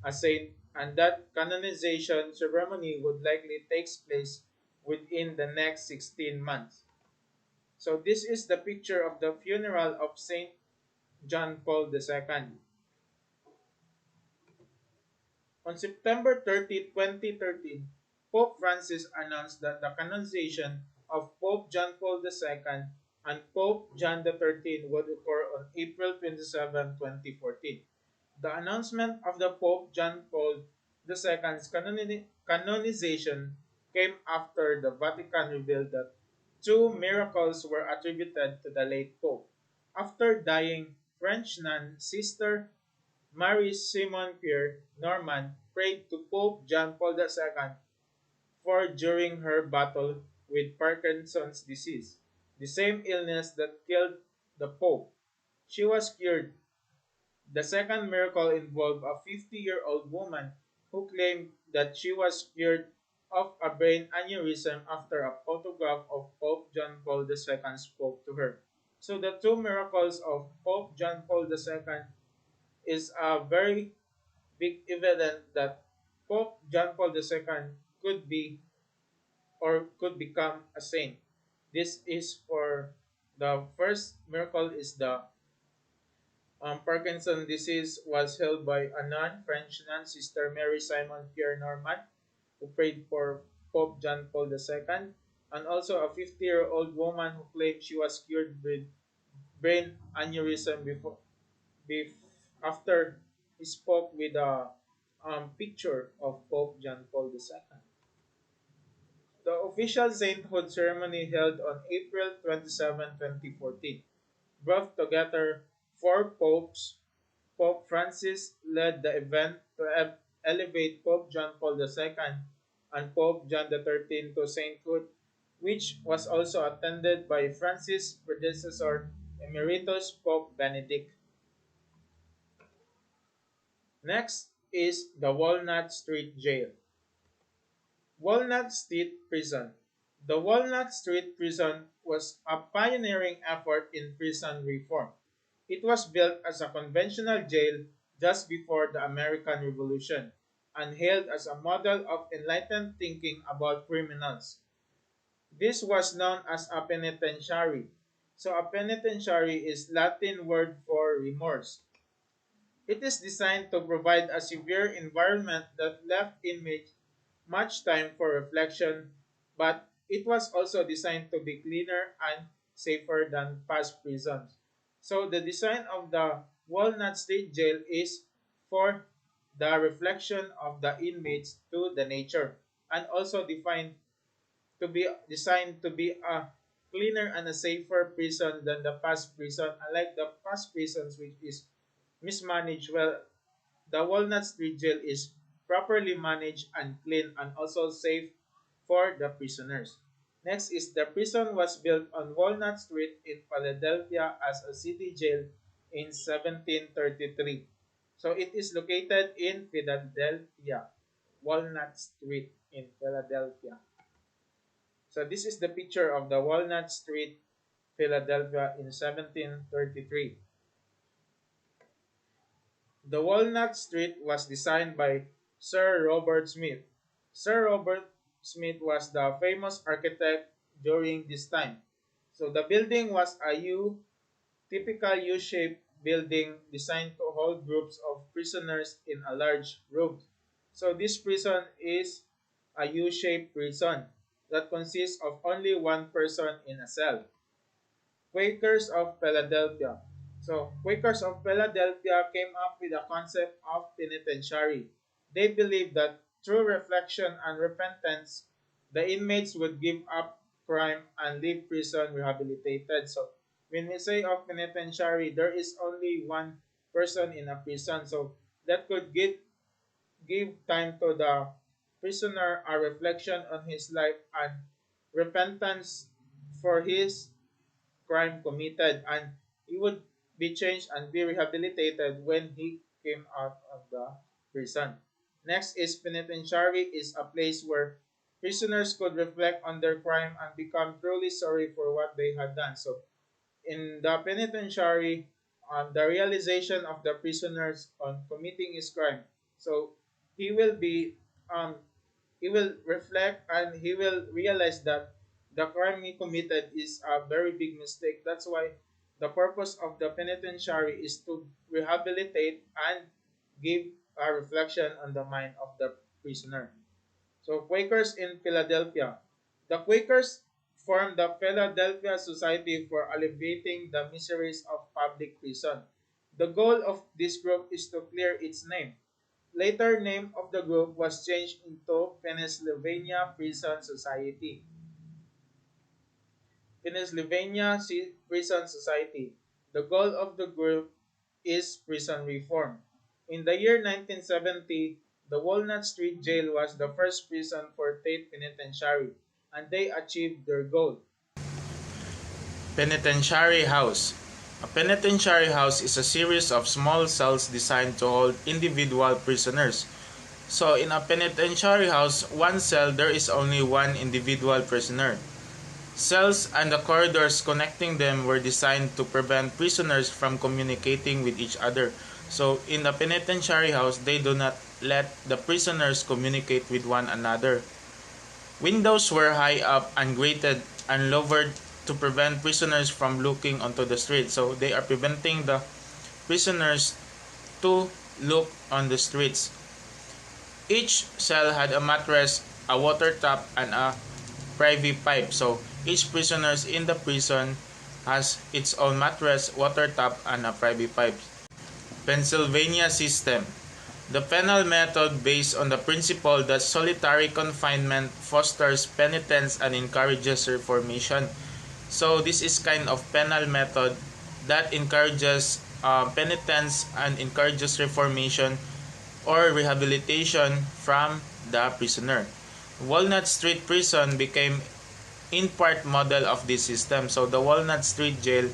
a saint, and that canonization ceremony would likely take place within the next 16 months. So this is the picture of the funeral of Saint John Paul II. On September 30, 2013, Pope Francis announced that the canonization of Pope John Paul II and Pope John XIII would occur on April 27, 2014. The announcement of the Pope John Paul II's canonization came after the Vatican revealed that two miracles were attributed to the late Pope. After dying, French nun Sister Marie Simon Pierre Norman prayed to Pope John Paul II for during her battle with Parkinson's disease, the same illness that killed the Pope. She was cured. The second miracle involved a 50-year-old woman who claimed that she was cured of a brain aneurysm after a photograph of Pope John Paul II spoke to her. So the two miracles of Pope John Paul II is a very big evidence that Pope John Paul II could be or could become a saint. This is for the first miracle is the Parkinson's disease was held by a nun, French nun, Sister Mary Simon Pierre Normand, who prayed for Pope John Paul II, and also a 50-year-old woman who claimed she was cured with brain aneurysm after he spoke with a picture of Pope John Paul II. The official sainthood ceremony held on April 27, 2014 brought together four popes. Pope Francis led the event to elevate Pope John Paul II and Pope John XIII to sainthood, which was also attended by Francis' predecessor, Emeritus Pope Benedict. Next is the Walnut Street Jail. Walnut Street Prison. The Walnut Street Prison was a pioneering effort in prison reform. It was built as a conventional jail just before the American Revolution and hailed as a model of enlightened thinking about criminals. This was known as a penitentiary. So, a penitentiary is Latin word for remorse. It is designed to provide a severe environment that left inmates much time for reflection, but it was also designed to be cleaner and safer than past prisons. So the design of the Walnut Street Jail is for the reflection of the inmates to the nature and also defined to be designed to be a cleaner and a safer prison than the past prison, unlike the past prisons which is mismanaged. Well, the Walnut Street Jail is properly managed and clean and also safe for the prisoners. Next is the prison was built on Walnut Street in Philadelphia as a city jail in 1733. So it is located in Philadelphia, Walnut Street in Philadelphia. So this is the picture of the Walnut Street, Philadelphia in 1733. The Walnut Street was designed by Sir Robert Smith. Sir Robert Smith was the famous architect during this time. So the building was a typical U-shaped building designed to hold groups of prisoners in a large room. So this prison is a U-shaped prison that consists of only one person in a cell. Quakers of Philadelphia. So, Quakers of Philadelphia came up with the concept of penitentiary. They believed that through reflection and repentance, the inmates would give up crime and leave prison rehabilitated. So, when we say of penitentiary, there is only one person in a prison. So, that could give time to the prisoner a reflection on his life and repentance for his crime committed, and he would be changed and be rehabilitated when he came out of the prison. Next is penitentiary is a place where prisoners could reflect on their crime and become truly sorry for what they had done. So in the penitentiary, the realization of the prisoners on committing his crime. So he will be um, he will reflect and he will realize that the crime he committed is a very big mistake. That's why the purpose of the penitentiary is to rehabilitate and give a reflection on the mind of the prisoner. So, Quakers in Philadelphia. The Quakers formed the Philadelphia Society for Alleviating the Miseries of Public Prison. The goal of this group is to clear its name. Later name of the group was changed into Pennsylvania Prison Society. Pennsylvania Prison Society. The goal of the group is prison reform. In the year 1970, The Walnut Street Jail was the first prison for state penitentiary, and they achieved their goal. Penitentiary House. A penitentiary house is a series of small cells designed to hold individual prisoners. So in a penitentiary house, one cell there is only one individual prisoner. Cells and the corridors connecting them were designed to prevent prisoners from communicating with each other. So in the penitentiary house, they do not let the prisoners communicate with one another. Windows were high up and grated and lowered to prevent prisoners from looking onto the street. So they are preventing the prisoners to look on the streets. Each cell had a mattress, a water tap, and a privy pipe. So each prisoner in the prison has its own mattress, water tap, and a privy pipe. Pennsylvania system. The penal method based on the principle that solitary confinement fosters penitence and encourages reformation. So this is kind of penal method that encourages penitence and encourages reformation or rehabilitation from the prisoner. Walnut Street Prison became in part model of this system. So the Walnut Street Jail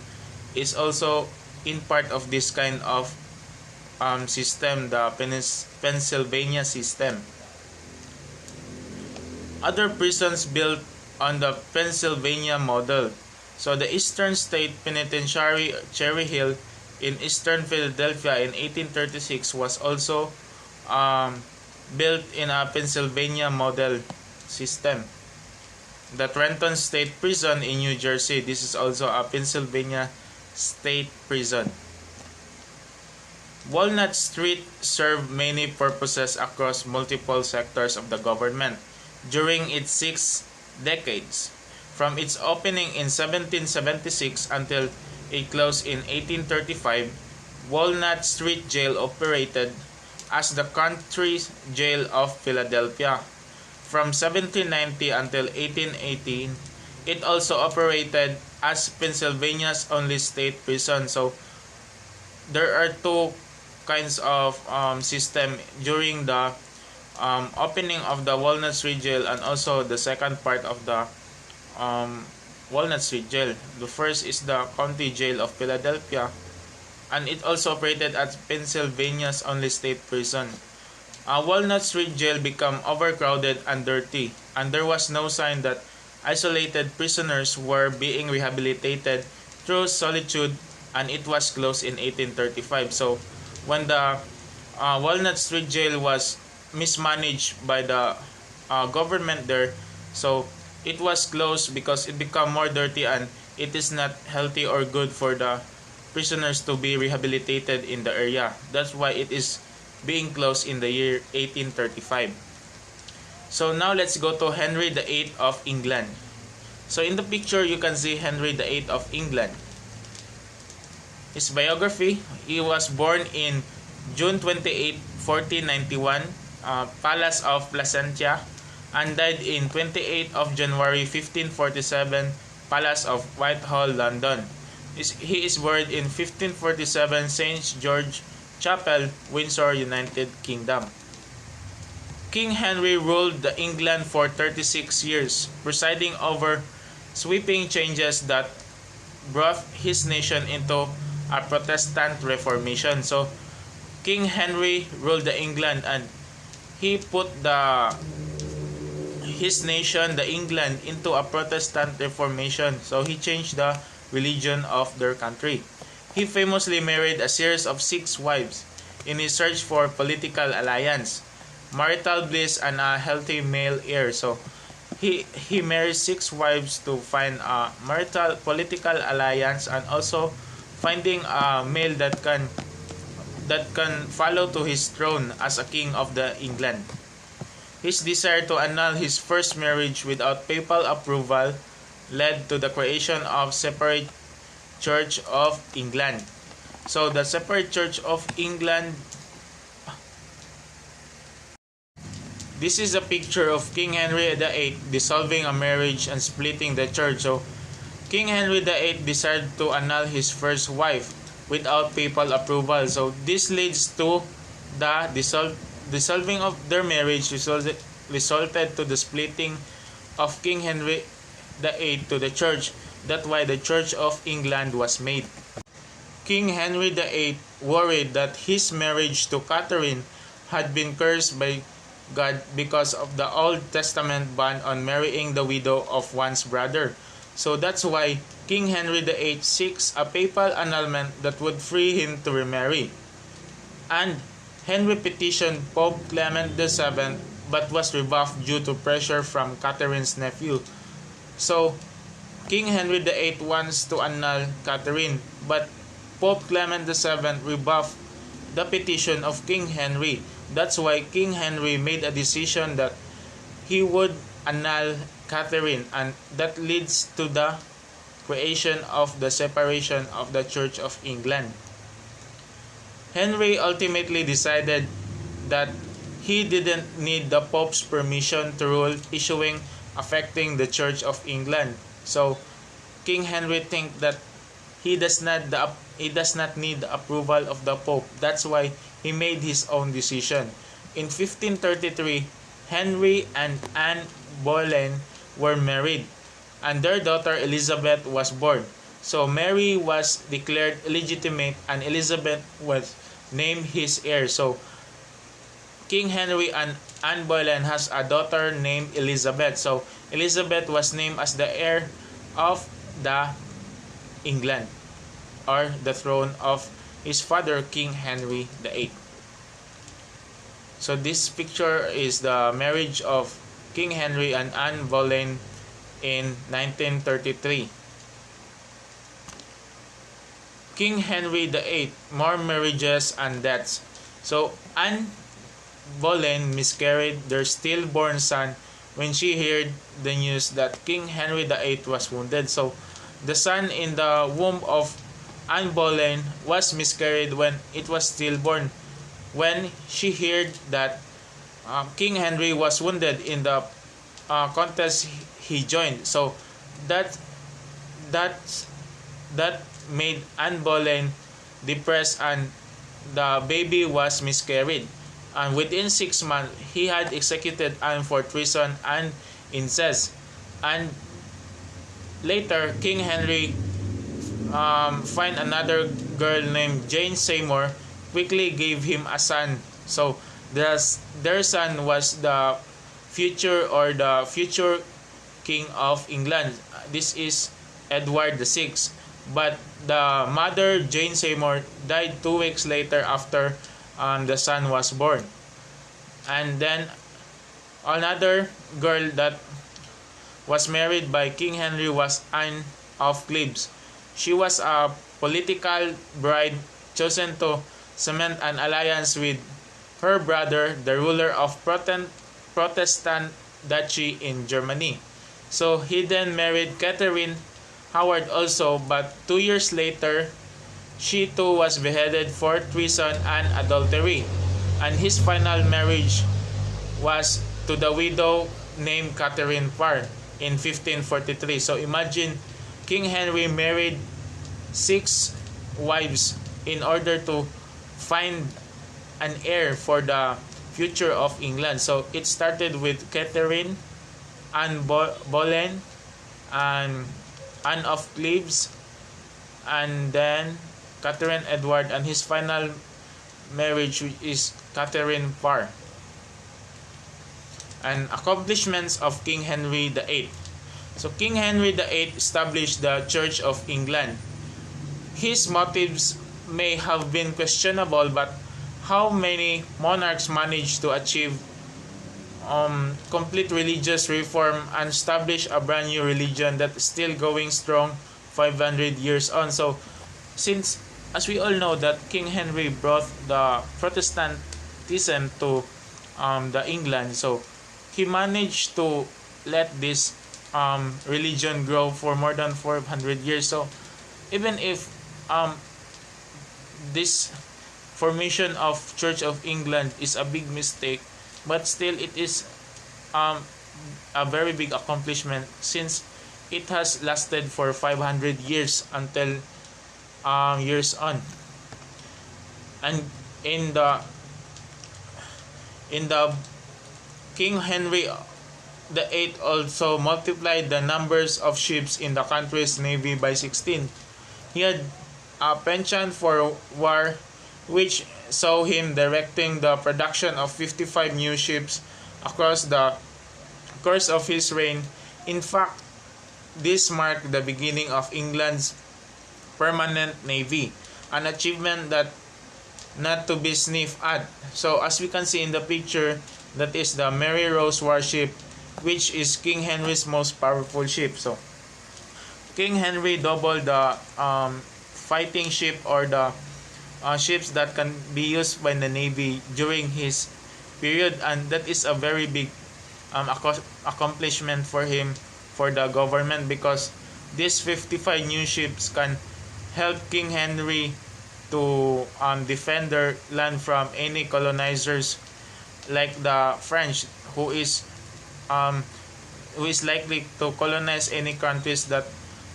is also in part of this kind of system, the Pennsylvania system. Other prisons built on the Pennsylvania model. So the Eastern State Penitentiary Cherry Hill in Eastern Philadelphia in 1836 was also built in a Pennsylvania model system. The Trenton State Prison in New Jersey, this is also a Pennsylvania state prison. Walnut Street served many purposes across multiple sectors of the government during its 6 decades. From its opening in 1776 until it closed in 1835, Walnut Street Jail operated as the country jail of Philadelphia. From 1790 until 1818, it also operated as Pennsylvania's only state prison. So there are two kinds of system during the opening of the Walnut Street Jail and also the second part of the Walnut Street Jail. The first is the County Jail of Philadelphia, and it also operated as Pennsylvania's only state prison. Walnut Street Jail became overcrowded and dirty, and there was no sign that isolated prisoners were being rehabilitated through solitude, and it was closed in 1835. So when the Walnut Street Jail was mismanaged by the government there, so it was closed because it became more dirty and it is not healthy or good for the prisoners to be rehabilitated in the area. That's why it is being closed in the year 1835. So now let's go to Henry VIII of England. So in the picture you can see Henry VIII of England. His biography: he was born in June 28, 1491, Palace of Placentia, and died in 28 of January 1547, Palace of Whitehall, London. He is buried in 1547 St. George Chapel, Windsor, United Kingdom. King Henry ruled the England for 36 years, presiding over sweeping changes that brought his nation into a Protestant Reformation. So King Henry ruled the England and he put his nation, the England, into a Protestant Reformation. So he changed the religion of their country. He famously married a series of 6 wives in his search for political alliance, marital bliss, and a healthy male heir. So he married 6 wives to find a political alliance and also finding a male that can follow to his throne as a king of the England. His desire to annul his first marriage without papal approval led to the creation of separate Church of England. So the separate Church of England, this is a picture of King Henry VIII dissolving a marriage and splitting the church. So King Henry VIII decided to annul his first wife without papal approval. So this leads to the dissolving of their marriage resulted to the splitting of King Henry VIII to the church. That's why the Church of England was made. King Henry VIII worried that his marriage to Catherine had been cursed by God because of the Old Testament ban on marrying the widow of one's brother. So that's why King Henry VIII seeks a papal annulment that would free him to remarry. And Henry petitioned Pope Clement VII but was rebuffed due to pressure from Catherine's nephew. So King Henry VIII wants to annul Catherine, but Pope Clement VII rebuffed the petition of King Henry. That's why King Henry made a decision that he would annul Catherine, and that leads to the creation of the separation of the Church of England. Henry ultimately decided that he didn't need the Pope's permission to rule issuing affecting the Church of England. So King Henry think that he does not need the approval of the Pope. That's why he made his own decision. In 1533, Henry and Anne Boleyn were married, and their daughter Elizabeth was born. So Mary was declared illegitimate, and Elizabeth was named his heir. So King Henry and Anne Boleyn has a daughter named Elizabeth. So Elizabeth was named as the heir of the England, or the throne of his father, King Henry VIII. So this picture is the marriage of King Henry and Anne Boleyn in 1933. King Henry VIII, more marriages and deaths. So Anne Boleyn miscarried their stillborn son when she heard the news that King Henry VIII was wounded. So the son in the womb of Anne Boleyn was miscarried when it was stillborn. When she heard that King Henry was wounded in the contest he joined, so that made Anne Boleyn depressed, and the baby was miscarried. And within 6 months, he had executed Anne for treason and incest. And later, King Henry find another girl named Jane Seymour, quickly gave him a son. So their son was the future king of England. This is Edward VI. But the mother, Jane Seymour, died 2 weeks later after the son was born. And then another girl that was married by King Henry was Anne of Cleves. She was a political bride chosen to cement an alliance with her brother, the ruler of Protestant duchy in Germany. So he then married Catherine Howard also, but 2 years later, she too was beheaded for treason and adultery. And his final marriage was to the widow named Catherine Parr in 1543. So imagine, King Henry married 6 wives in order to find an heir for the future of England. So it started with Catherine, Anne Boleyn, and Anne of Cleves, and then Catherine Edward, and his final marriage, which is Catherine Parr. And accomplishments of King Henry VIII. So King Henry VIII established the Church of England. His motives may have been questionable, but how many monarchs managed to achieve complete religious reform and establish a brand new religion that is still going strong 500 years on? So since, as we all know, that King Henry brought the Protestantism to the England, so he managed to let this religion grow for more than 400 years. So even if this formation of Church of England is a big mistake, but still it is a very big accomplishment, since it has lasted for 500 years until years on. And In the King Henry the Eighth also multiplied the numbers of ships in the country's navy by 16. He had a penchant for war, which saw him directing the production of 55 new ships across the course of his reign. In fact, this marked the beginning of England's permanent navy, an achievement that not to be sniffed at. So as we can see in the picture, that is the Mary Rose warship, which is King Henry's most powerful ship. So King Henry doubled the fighting ship, or the ships that can be used by the navy during his period, and that is a very big accomplishment for him, for the government, because these 55 new ships can help King Henry to defend their land from any colonizers like the French, um, who is likely to colonize any countries that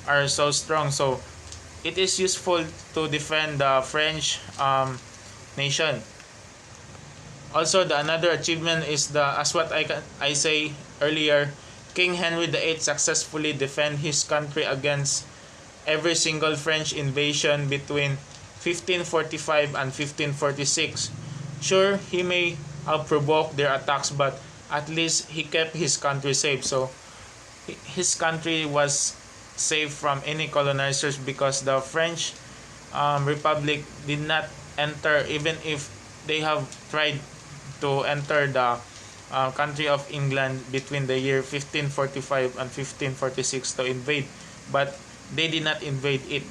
are so strong. So it is useful to defend the French nation. Also, the another achievement is the, as what I say earlier, King Henry the Eighth successfully defend his country against every single French invasion between 1545 and 1546. Sure, he may have provoked their attacks, but at least he kept his country safe. So his country was safe from any colonizers, because the French Republic did not enter, even if they have tried to enter the country of England between the year 1545 and 1546 to invade, but they did not invade it.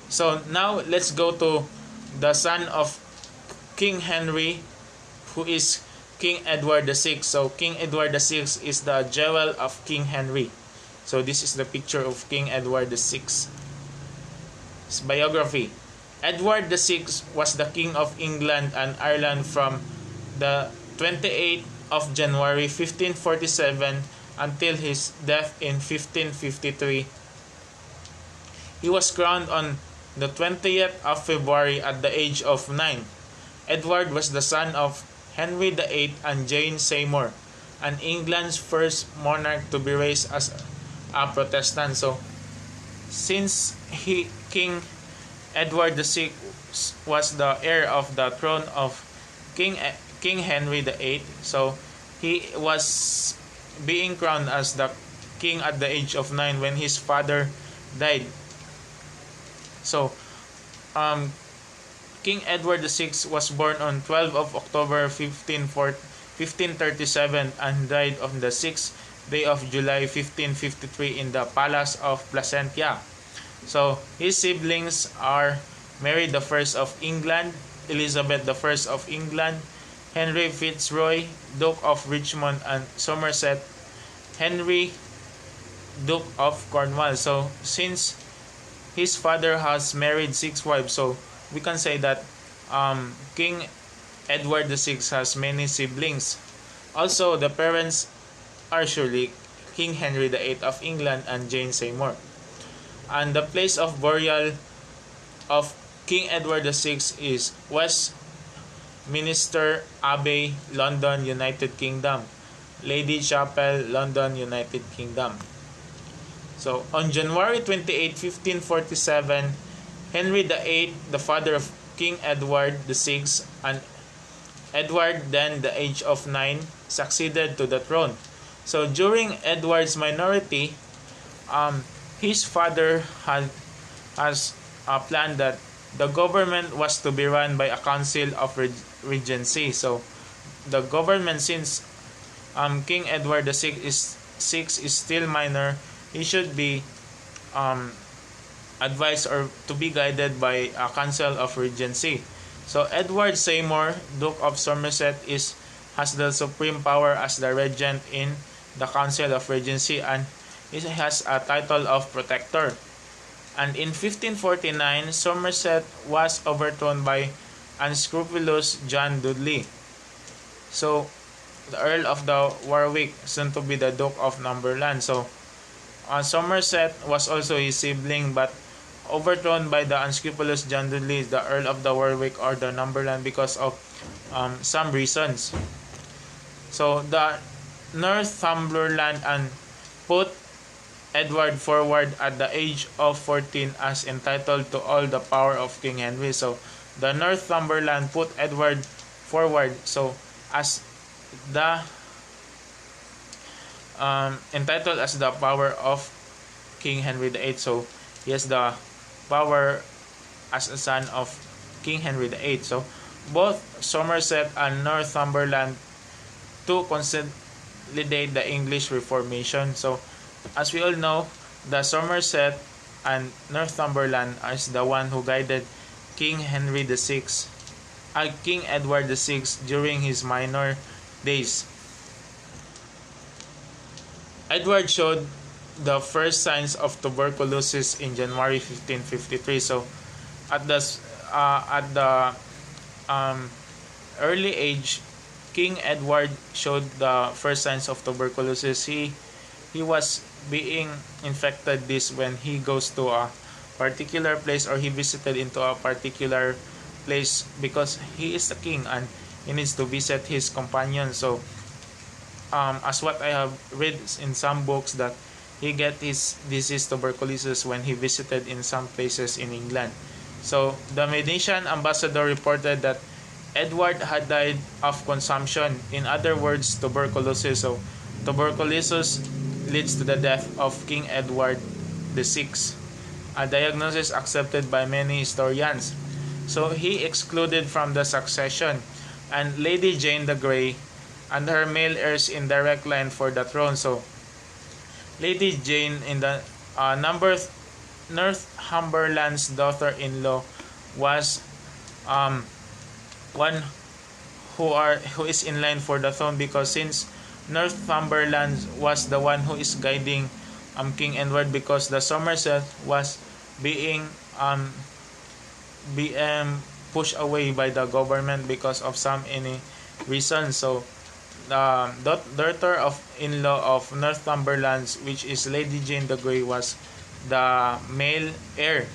So now let's go to the son of King Henry, who is King Edward VI. So King Edward VI is the jewel of King Henry. So this is the picture of King Edward VI. His biography. Edward VI was the King of England and Ireland from the 28th of January 1547 until his death in 1553. He was crowned on the 20th of February at the age of 9. Edward was the son of Henry VIII and Jane Seymour, and England's first monarch to be raised as a Protestant. So, since King Edward VI was the heir of the throne of King Henry VIII, so he was being crowned as the king at the age of 9 when his father died. So, King Edward VI was born on 12 of October 1537 and died on the 6th day of July 1553 in the Palace of Placentia. So, his siblings are Mary I of England, Elizabeth I of England, Henry Fitzroy, Duke of Richmond and Somerset, Henry, Duke of Cornwall. So, since his father has married 6 wives, so we can say that King Edward VI has many siblings. Also, the parents are surely King Henry VIII of England and Jane Seymour. And the place of burial of King Edward VI is Westminster Abbey, London, United Kingdom. Lady Chapel, London, United Kingdom. So, on January 28, 1547, Henry VIII, the father of King Edward VI, and Edward, then the age of 9, succeeded to the throne. So, during Edward's minority, his father has planned that the government was to be run by a council of regency. So, the government, since King Edward VI is still minor, he should be advised or to be guided by a council of regency. So Edward Seymour, Duke of Somerset, has the supreme power as the regent in the council of regency, and he has a title of protector. And in 1549, Somerset was overthrown by unscrupulous John Dudley. So the Earl of the Warwick, soon to be the Duke of Northumberland. So Somerset was also his sibling, but overthrown by the unscrupulous John Dudley, the Earl of the Warwick or the Northumberland, because of some reasons. So the Northumberland and put Edward forward at the age of 14 as entitled to all the power of King Henry. So the Northumberland put Edward forward, so as the entitled as the power of King Henry VIII. So he has the power as a son of King Henry VIII. So both Somerset and Northumberland to consolidate the English Reformation. So as we all know, the Somerset and Northumberland is the one who guided King Henry VI, King Edward VI during his minor days. Edward showed the first signs of tuberculosis in January 1553. So at the early age, King Edward showed the first signs of tuberculosis. He was being infected this when he goes to a particular place, or he visited into a particular place, because he is the king and he needs to visit his companion. So as what I have read in some books, that he get his disease tuberculosis when he visited in some places in England. So the Venetian ambassador reported that Edward had died of consumption, in other words tuberculosis. So tuberculosis leads to the death of King Edward VI, a diagnosis accepted by many historians. So he excluded from the succession, and Lady Jane the Grey and her male heirs in direct line for the throne. So Lady Jane in the Northumberland's daughter-in-law was one who is in line for the throne, because since Northumberland was the one who is guiding King Edward, because the Somerset was being pushed away by the government because of some any reason. So the daughter-in-law of Northumberland, which is Lady Jane the Grey, was the male heir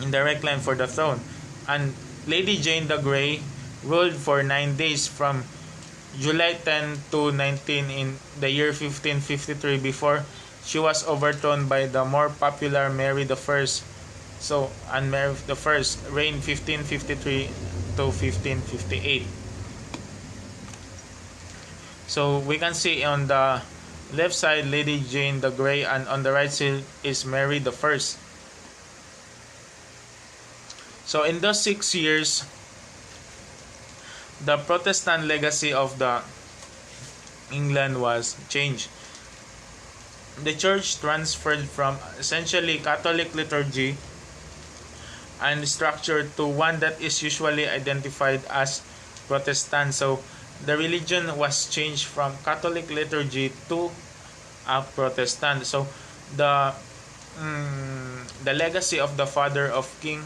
in direct line for the throne. And Lady Jane the Grey ruled for 9 days from July 10 to 19 in the year 1553, before she was overthrown by the more popular Mary the First. So, and Mary the First reigned 1553 to 1558. So we can see on the left side Lady Jane the Grey, and on the right side is Mary the First. So in those 6 years, the Protestant legacy of the England was changed. The church transferred from essentially Catholic liturgy and structure to one that is usually identified as Protestant. So the religion was changed from Catholic liturgy to a Protestant. So the legacy of the father of King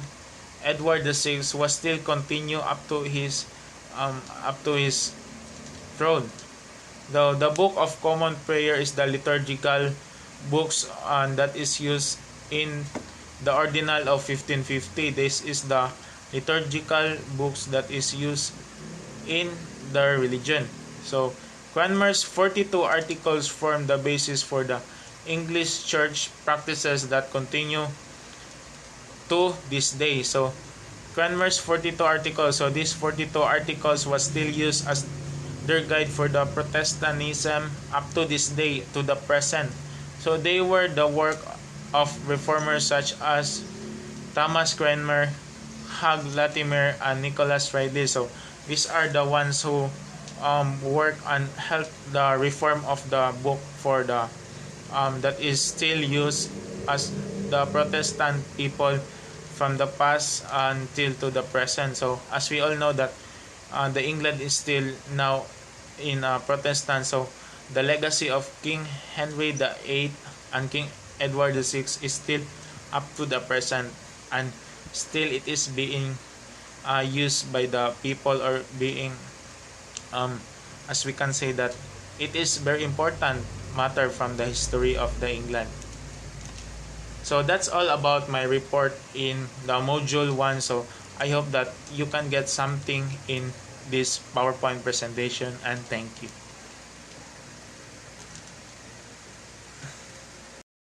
Edward VI was still continue up to his throne. Though the Book of Common Prayer is the liturgical books that is used in the Ordinal of 1550. This is the liturgical books that is used in the religion. So Cranmer's 42 articles form the basis for the English church practices that continue to this day. So Cranmer's 42 articles, so these 42 articles was still used as their guide for the Protestantism up to this day, to the present. So they were the work of reformers such as Thomas Cranmer, Hugh Latimer, and Nicholas Ridley. So these are the ones who work and help the reform of the book for the that is still used as the Protestant people from the past until to the present. So as we all know that the England is still now in Protestant. So the legacy of King Henry VIII and King Edward VI is still up to the present, and still it is being used by the people, or being as we can say that it is very important matter from the history of the England. So that's all about my report in the module 1. So I hope that you can get something in this PowerPoint presentation, and thank you.